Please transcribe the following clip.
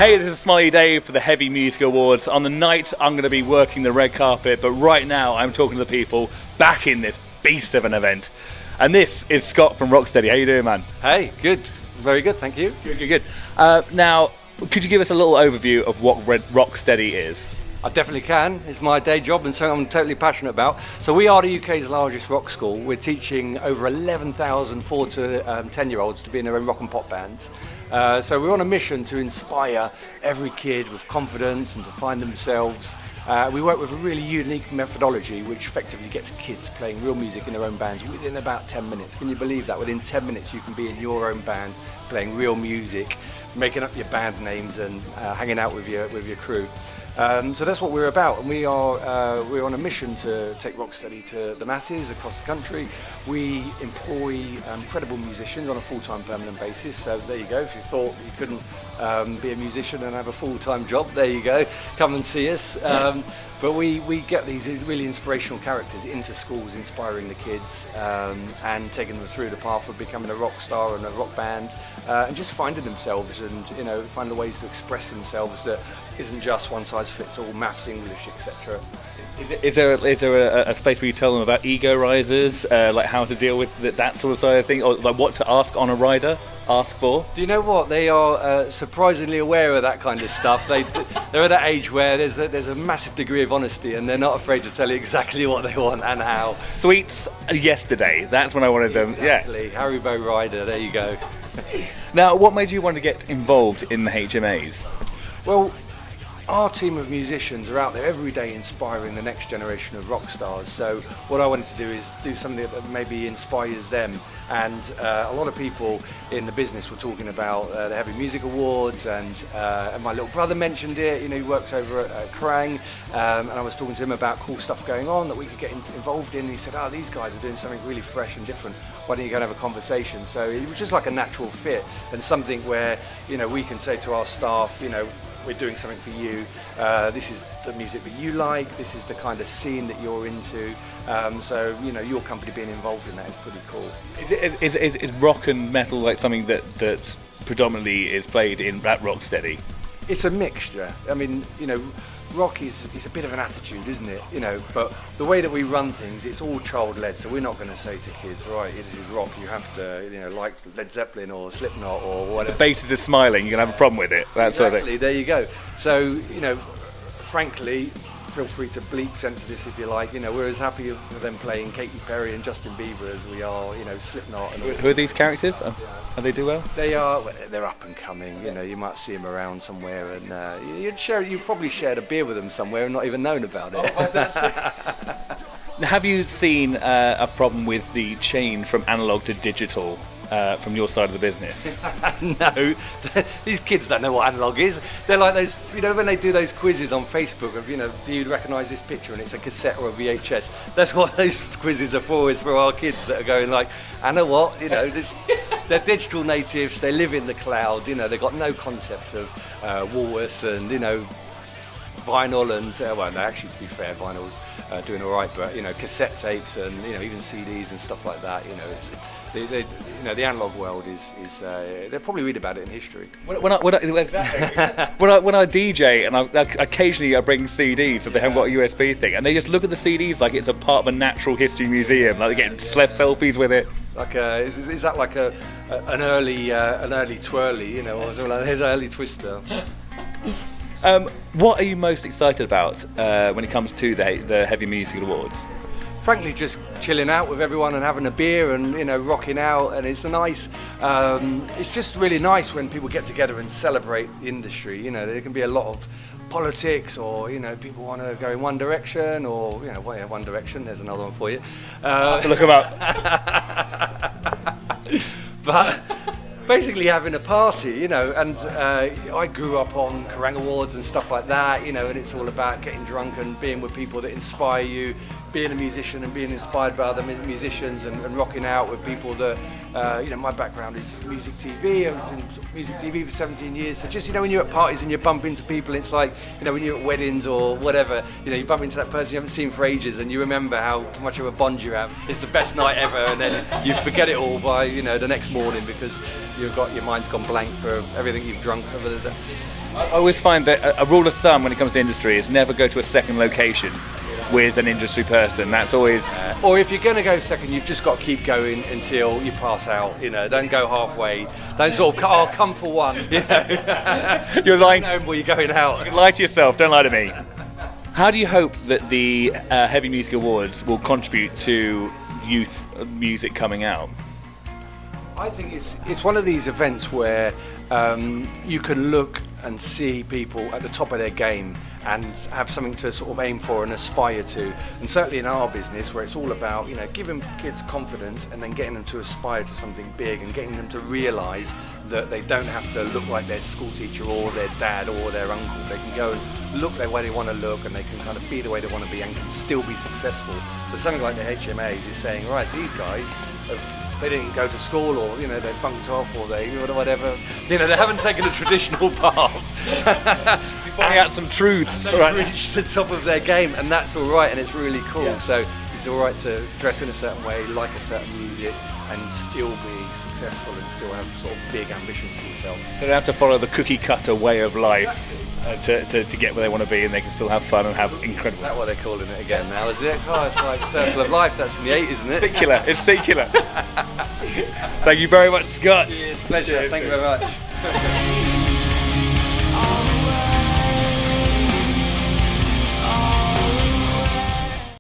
Hey, this is Smiley Day for the Heavy Music Awards. On the night, I'm going to be working the red carpet, but right now I'm talking to the people back in this beast of an event. And this is Scott from Rocksteady. How you doing, man? Hey, good. Very good, thank you. Good. Now, could you give us a little overview of what Rocksteady is? I definitely can. It's my day job and something I'm totally passionate about. So we are the UK's largest rock school. We're teaching over 11,000 4 to 10-year-olds to be in their own rock and pop bands. So we're on a mission to inspire every kid with confidence and to find themselves. We work with a really unique methodology which effectively gets kids playing real music in their own bands within about 10 minutes. Can you believe that? Within 10 minutes you can be in your own band playing real music, making up your band names and hanging out with your crew. So that's what we're about, and we're on a mission to take Rocksteady to the masses across the country. We employ credible musicians on a full-time permanent basis, so there you go. If you thought you couldn't be a musician and have a full-time job, there you go, come and see us. But we get these really inspirational characters into schools, inspiring the kids and taking them through the path of becoming a rock star and a rock band, and just finding themselves and find the ways to express themselves that isn't just one size fits all, maths, English, etc. Is there a space where you tell them about ego risers, like how to deal with that sort of side of thing, or like what to ask on a rider? Ask for? Do you know what? They are surprisingly aware of that kind of stuff. They're at that age where there's a massive degree of honesty and they're not afraid to tell you exactly what they want and how. Sweets yesterday, that's when I wanted them. Exactly. Yeah. Haribo Rider, there you go. Now, what made you want to get involved in the HMAs? Well, our team of musicians are out there every day inspiring the next generation of rock stars. So what I wanted to do is do something that maybe inspires them. And a lot of people in the business were talking about the Heavy Music Awards, and my little brother mentioned it. He works over at Kerrang, and I was talking to him about cool stuff going on that we could get involved in. And he said, "Oh, these guys are doing something really fresh and different. Why don't you go and have a conversation?" So it was just like a natural fit and something where we can say to our staff, we're doing something for you. This is the music that you like. This is the kind of scene that you're into. So your company being involved in that is pretty cool. Is rock and metal like something that predominantly is played in at Rocksteady? It's a mixture. I mean, rock is a bit of an attitude, isn't it? But the way that we run things, it's all child-led. So we're not going to say to kids, right, this is rock. You have to, like Led Zeppelin or Slipknot or whatever. The basis is smiling. You're gonna have a problem with it. That sort of thing. There you go. So frankly, feel free to bleep censor this if you like. We're as happy with them playing Katy Perry and Justin Bieber as we are, Slipknot. And who are these characters? And they do well? They're up and coming. You might see them around somewhere, and you'd probably shared a beer with them somewhere and not even known about it. Have you seen a problem with the change from analog to digital from your side of the business? No, these kids don't know what analog is. They're like those, when they do those quizzes on Facebook of, do you recognise this picture, and it's a cassette or a VHS. That's what those quizzes are for. Is for our kids that are going like, I know what, they're digital natives. They live in the cloud. They've got no concept of Woolworths and vinyl and well, no, actually to be fair, vinyl's doing all right, but cassette tapes and even CDs and stuff like that. The analog world is they'll probably read about it in history. When I DJ and occasionally I bring CDs, so they haven't got a USB thing, and they just look at the CDs like it's a part of a natural history museum, like they're getting selfies with it. Like is that like an early twirly, or something like that, early twister? What are you most excited about when it comes to the Heavy Music Awards? Frankly, just chilling out with everyone and having a beer and rocking out, and it's a nice. It's just really nice when people get together and celebrate the industry. There can be a lot of politics, or people want to go in one direction, or One Direction. There's another one for you. Look them up. But basically having a party, and I grew up on Kerrang Awards and stuff like that, and it's all about getting drunk and being with people that inspire you, being a musician and being inspired by other musicians, and rocking out with people that, my background is music TV. I was in music TV for 17 years. So just, when you're at parties and you bump into people, it's like, when you're at weddings or whatever, you bump into that person you haven't seen for ages and you remember how much of a bond you have. It's the best night ever, and then you forget it all by, the next morning because your mind's gone blank for everything you've drunk over the day. I always find that a rule of thumb when it comes to industry is never go to a second location with an industry person. That's always... Or if you're going to go second, you've just got to keep going until you pass out. Don't go halfway. Don't sort of, I'll come for one. You're lying. Well, you're going out. You lie to yourself. Don't lie to me. How do you hope that the Heavy Music Awards will contribute to youth music coming out? I think it's one of these events where you can look and see people at the top of their game and have something to sort of aim for and aspire to. And certainly in our business, where it's all about giving kids confidence and then getting them to aspire to something big and getting them to realise that they don't have to look like their school teacher or their dad or their uncle. They can go look the way they want to look, and they can kind of be the way they want to be and can still be successful. So something like the HMAs is saying, right, these guys they didn't go to school, or they bunked off, or they whatever. They haven't taken a traditional path. Finding out some truths. They've reached the top of their game, and that's all right, and it's really cool. Yeah. So it's all right to dress in a certain way, like a certain music, and still be successful and still have sort of big ambitions for yourself. They don't have to follow the cookie cutter way of life to get where they want to be, and they can still have fun and have incredible... Is that what they're calling it again now, is it? Oh, it's like Circle of Life. That's from the 80s, isn't it? Secular. It's secular. Thank you very much, Scott. Cheers. Pleasure. Thank you very much.